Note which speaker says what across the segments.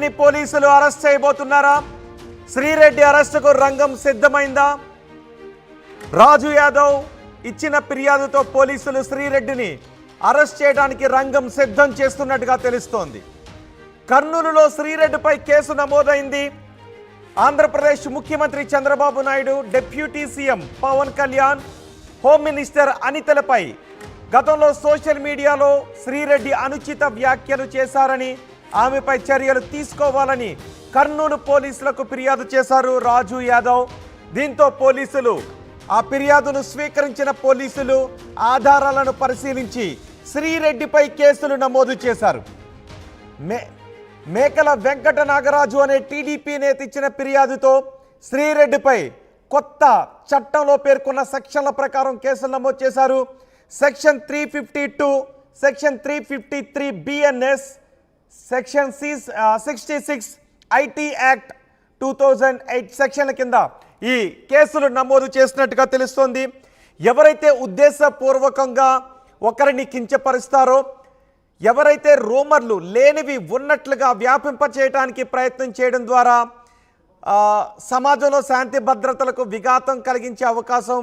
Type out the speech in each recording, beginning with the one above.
Speaker 1: శ్రీరెడ్డిని పోలీసులు అరెస్ట్ చేయబోతున్నారా? శ్రీరెడ్డి అరెస్టుకు రంగం సిద్ధమైందా? రాజు యాదవ్ ఇచ్చిన ఫిర్యాదుతో పోలీసులు శ్రీరెడ్డిని అరెస్ట్ చేయడానికి రంగం సిద్ధం చేస్తున్నట్టుగా తెలుస్తోంది. కర్నూలులో శ్రీరెడ్డిపై కేసు నమోదైంది. ఆంధ్రప్రదేశ్ ముఖ్యమంత్రి Chandrababu Naidu, deputy CM Pawan Kalyan, home minister అనితలపై గతంలో సోషల్ మీడియాలో శ్రీరెడ్డి అనుచిత వ్యాఖ్యలు చేశారని, ఆమెపై చర్యలు తీసుకోవాలని కర్నూలు పోలీసులకు ఫిర్యాదు చేశారు రాజు యాదవ్. దీంతో పోలీసులు ఆ ఫిర్యాదును స్వీకరించిన పోలీసులు ఆధారాలను పరిశీలించి శ్రీరెడ్డిపై కేసులు నమోదు చేశారు. మేకల వెంకట నాగరాజు అనే టీడీపీ నేత ఇచ్చిన ఫిర్యాదుతో శ్రీరెడ్డిపై కొత్త చట్టంలో పేర్కొన్న సెక్షన్ల ప్రకారం కేసులు నమోదు చేశారు. Section 352, section 353 BNS, section 66 IT act 2008 సెక్షన్ల కింద ఈ కేసులు నమోదు చేసినట్టుగా తెలుస్తోంది. ఎవరైతే ఉద్దేశపూర్వకంగా ఒకరిని కించపరుస్తారో, ఎవరైతే రూమర్లు లేనివి ఉన్నట్లుగా వ్యాపింపచేయడానికి ప్రయత్నం చేయడం ద్వారా సమాజంలో శాంతి భద్రతలకు విఘాతం కలిగించే అవకాశం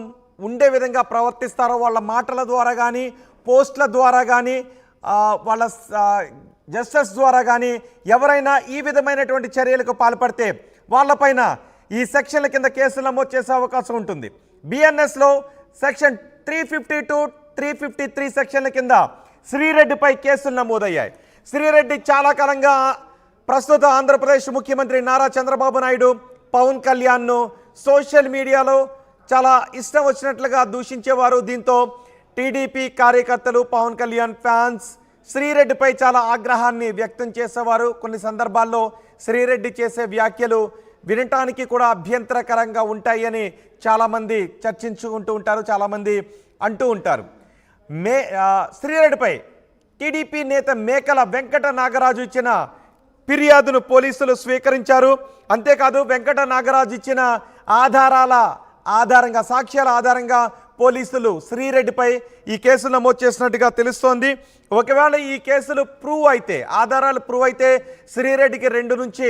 Speaker 1: ఉండే విధంగా ప్రవర్తిస్తారో, వాళ్ళ మాటల ద్వారా కానీ, పోస్టుల ద్వారా కానీ, వాళ్ళ జస్టిస్ ద్వారా కానీ ఎవరైనా ఈ విధమైనటువంటి చర్యలకు పాల్పడితే వాళ్ళపైన ఈ సెక్షన్ల కింద కేసులు నమోదు చేసే అవకాశం ఉంటుంది. బిఎన్ఎస్లో సెక్షన్ 352, 353 సెక్షన్ల కింద శ్రీరెడ్డిపై కేసులు నమోదయ్యాయి. శ్రీరెడ్డి చాలా కాలంగా ప్రస్తుత ఆంధ్రప్రదేశ్ ముఖ్యమంత్రి నారా చంద్రబాబు నాయుడు, పవన్ కళ్యాణ్ను సోషల్ మీడియాలో చాలా ఇష్టం వచ్చినట్లుగా దూషించేవారు. దీంతో టీడీపీ కార్యకర్తలు, పవన్ కళ్యాణ్ ఫ్యాన్స్ శ్రీరెడ్డిపై చాలా ఆగ్రహాన్ని వ్యక్తం చేసేవారు. కొన్ని సందర్భాల్లో శ్రీరెడ్డి చేసే వ్యాఖ్యలు వినటానికి కూడా అభ్యంతరకరంగా ఉంటాయని చాలామంది చర్చించుకుంటూ ఉంటారు, చాలామంది అంటూ ఉంటారు. శ్రీరెడ్డిపై టీడీపీ నేత మేకల వెంకట నాగరాజు ఇచ్చిన ఫిర్యాదును పోలీసులు స్వీకరించారు. అంతేకాదు వెంకట నాగరాజు ఇచ్చిన సాక్ష్యాల ఆధారంగా పోలీసులు శ్రీరెడ్డిపై ఈ కేసులు నమోదు చేసినట్టుగా తెలుస్తోంది. ఒకవేళ ఈ కేసులు ఆధారాలు ప్రూవ్ అయితే శ్రీరెడ్డికి 2 నుంచి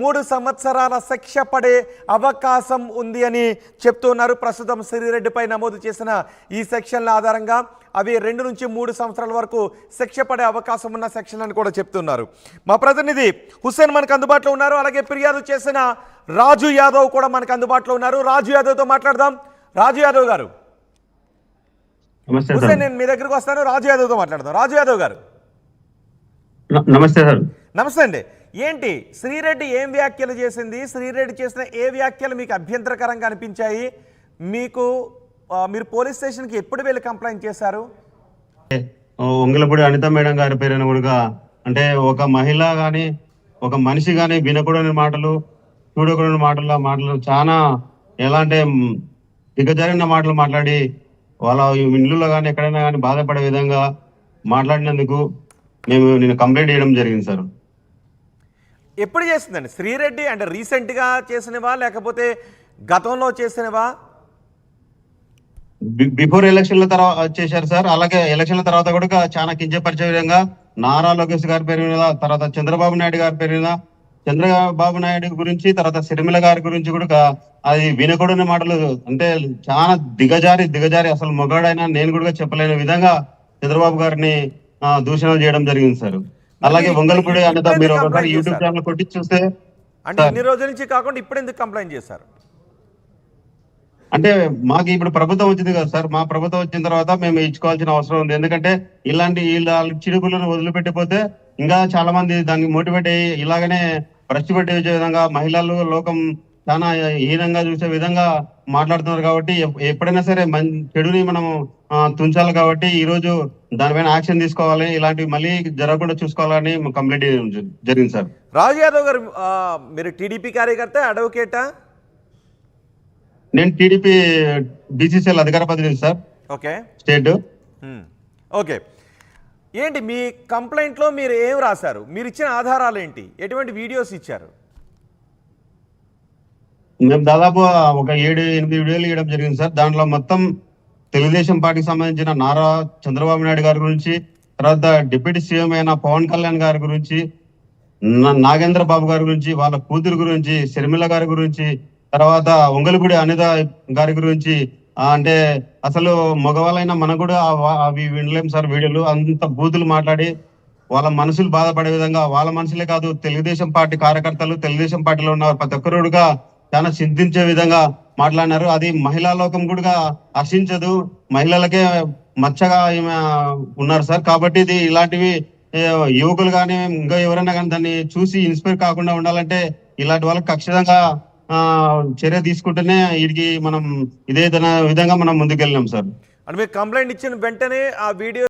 Speaker 1: 3 సంవత్సరాల శిక్ష పడే అవకాశం ఉంది అని చెప్తున్నారు. ప్రస్తుతం శ్రీరెడ్డిపై నమోదు చేసిన ఈ సెక్షన్ల ఆధారంగా అవి 2 నుంచి 3 సంవత్సరాల వరకు శిక్ష పడే అవకాశం ఉన్న సెక్షన్ అని కూడా చెప్తున్నారు. మా ప్రతినిధి హుస్సేన్ మనకు అందుబాటులో ఉన్నారు. అలాగే ఫిర్యాదు చేసిన రాజు యాదవ్ కూడా మనకు అందుబాటులో ఉన్నారు. రాజు యాదవ్తో మాట్లాడదాం. రాజు యాదవ్ గారు, హుస్సేన్ నేను మీ దగ్గరకు వస్తాను. రాజు యాదవ్తో మాట్లాడదాం. రాజు యాదవ్ గారు
Speaker 2: నమస్తే సార్.
Speaker 1: నమస్తే అండి. ఏంటి శ్రీరెడ్డి ఏం వ్యాఖ్యలు చేసింది? శ్రీరెడ్డి చేసిన ఏ వ్యాఖ్యలు మీకు అభ్యంతరకరంగా అనిపించాయి? మీరు పోలీస్ స్టేషన్కి ఎప్పుడు వెళ్ళి కంప్లైంట్ చేశారు?
Speaker 2: ఉంగలపూడి అనిత మేడం గారి పేరున కూడా, అంటే ఒక మహిళ కానీ ఒక మనిషి కానీ వినకూడని మాటలు, చూడకూడని మాటలు చాలా ఎలా అంటే దిగజారిన మాటలు మాట్లాడి వాళ్ళ ఇండ్లలో కానీ ఎక్కడైనా కానీ బాధపడే విధంగా మాట్లాడినందుకు నేను కంప్లైంట్ చేయడం జరిగింది సార్.
Speaker 1: ఎప్పుడు చేసిందండి శ్రీరెడ్డి? అంటే రీసెంట్గా చేసినవా లేకపోతే గతంలో చేసినవా?
Speaker 2: బిఫోర్ ఎలక్షన్ల తర్వాత చేశారు సార్. అలాగే ఎలక్షన్ల తర్వాత కూడా చాలా కించపరిచే విధంగా నారా లోకేష్ గారి పేరు మీద, తర్వాత చంద్రబాబు నాయుడు గారి పేరు మీద, చంద్రబాబు నాయుడు గురించి, తర్వాత సిరిమిల గారి గురించి కూడా అది వినకూడని మాటలు, అంటే చాలా దిగజారి అసలు మొగాడైనా నేను కూడా చెప్పలేని విధంగా చంద్రబాబు గారిని దూషణలు చేయడం జరిగింది సార్. అలాగే వంగలపూడి అనిత, మీరు ఒకసారి యూట్యూబ్ ఛానల్ కొట్టి చూస్తే,
Speaker 1: అంటే ఇన్ని రోజుల నుంచి కాకుండా ఇప్పుడు ఎందుకు కంప్లైంట్ చేశారు?
Speaker 2: అంటే మాకు ఇప్పుడు ప్రభుత్వం వచ్చింది కదా సార్, మా ప్రభుత్వం వచ్చిన తర్వాత మేము ఇచ్చుకోవాల్సిన అవసరం ఉంది. ఎందుకంటే ఇలాంటి చిరుకులను వదిలిపెట్టిపోతే ఇంకా చాలా మంది దానికి మోటివేట్ అయ్యి ఇలాగనే భ్రష్టు పెట్టే విధంగా మహిళలు లోకం చాలా హీనంగా చూసే విధంగా మాట్లాడుతున్నారు. కాబట్టి ఎప్పుడైనా సరే చెడుని మనం తుంచాలి. కాబట్టి ఈ రోజు దానిపైన యాక్షన్ తీసుకోవాలి, ఇలాంటివి మళ్ళీ జరగకుండా చూసుకోవాలని కంప్లైంట్ జరిగింది సార్.
Speaker 1: రాజు యాదవ్ గారు, మీరు టీడీపీ కార్యకర్త, అడ్వకేటా?
Speaker 2: నేను టీడీపీ బీసీసీఎల్ అధికార ప్రతినిధి సార్.
Speaker 1: Okay,
Speaker 2: state.
Speaker 1: ఓకే, ఏంటి మీ కంప్లైంట్లో మీరు ఏం రాశారు? మీరు ఇచ్చిన ఆధారాలు ఏంటి? ఎటువంటి వీడియోస్ ఇచ్చారు?
Speaker 2: మేము దాదాపు ఒక 7-8 వీడియోలు ఇవ్వడం జరిగింది సార్. దాంట్లో మొత్తం తెలుగుదేశం పార్టీకి సంబంధించిన నారా చంద్రబాబు నాయుడు గారి గురించి, తర్వాత డిప్యూటీ సీఎం అయిన పవన్ కళ్యాణ్ గారి గురించి, నాగేంద్ర బాబు గారి గురించి, వాళ్ళ కూతురు గురించి, షర్మిల గారి గురించి, తర్వాత ఒంగలగూడి అనిత గారి గురించి అంటే అసలు మగవాళ్ళైనా మనం కూడా అవి వినలేం సార్. వీడియోలు అంత బూతులు మాట్లాడి వాళ్ళ మనసులు బాధపడే విధంగా, వాళ్ళ మనసులే కాదు తెలుగుదేశం పార్టీ కార్యకర్తలు, తెలుగుదేశం పార్టీలో ఉన్న ప్రతి ఒక్కరుగా చాలా చింతించే విధంగా మాట్లాడినారు. అది మహిళా లోకం కూడా హర్షించదు, మహిళలకే మచ్చగా ఈమె ఉన్నారు సార్. కాబట్టి ఇది ఇలాంటివి యువకులు కానీ ఇంకా ఎవరైనా కానీ దాన్ని చూసి ఇన్స్పైర్ కాకుండా ఉండాలంటే ఇలాంటి వాళ్ళకి ఖచ్చితంగా చర్య తీసుకుంటేనే వీటికి మనం ఇదే విధంగా మనం ముందుకెళ్ళినాం సార్.
Speaker 1: అంటే మీరు కంప్లైంట్ ఇచ్చిన వెంటనే ఆ వీడియో